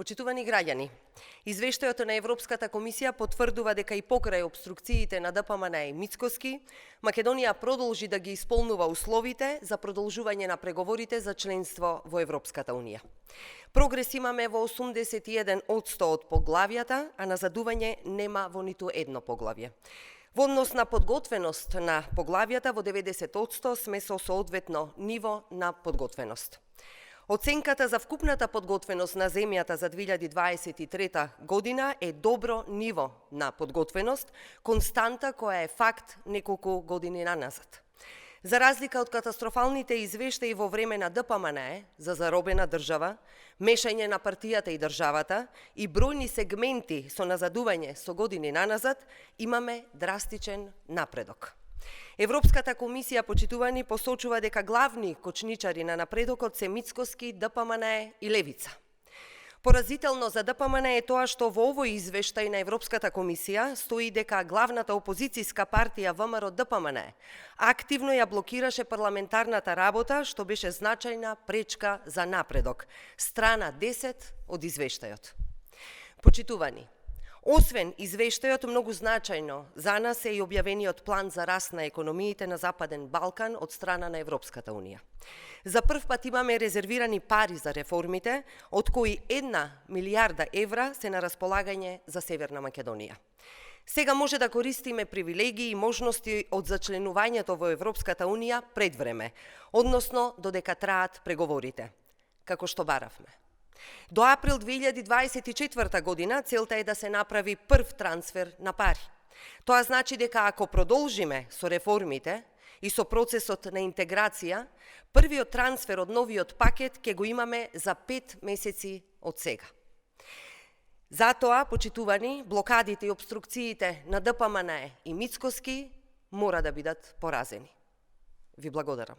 Почитувани граѓани, извештајот на Европската комисија потврдува дека и покрај обструкциите на ДПМН и Мицкоски, Македонија продолжи да ги исполнува условите за продолжување на преговорите за членство во Европската унија. Прогрес имаме во 81% од поглавјата, а назадување нема во ниту едно поглавје. Во однос на подготвеност на поглавјата во 90% сме со соодветно ниво на подготвеност. Оценката за вкупната подготвеност на земјата за 2023 година е добро ниво на подготвеност, константа која е факт неколку години наназад. За разлика од катастрофалните извештаи во време на ДПМН за заробена држава, мешање на партијата и државата и бројни сегменти со назадување со години наназад, имаме драстичен напредок. Европската комисија, почитувани, посочува дека главни кочничари на напредокот се Мицкоски, ДПМН и Левица. Поразително за ДПМН е тоа што во овој извештај на Европската комисија стои дека главната опозицијска партија ВМРО-ДПМН активно ја блокираше парламентарната работа, што беше значајна пречка за напредок. Страна 10 од извештајот. Почитувани, освен извештајот, многу значајно за нас е и објавениот план за раст на економиите на Западен Балкан од страна на Европската унија. За прв пат имаме резервирани пари за реформите, од кои 1 милијарда евра се на располагање за Северна Македонија. Сега може да користиме привилегии и можности од зачленувањето во Европската унија пред време, односно додека траат преговорите, како што баравме. До април 2024 година целта е да се направи прв трансфер на пари. Тоа значи дека ако продолжиме со реформите и со процесот на интеграција, првиот трансфер од новиот пакет ќе го имаме за 5 месеци од сега. Затоа, почитувани, блокадите и обструкциите на ДПМН и Мицкоски мора да бидат поразени. Ви благодарам.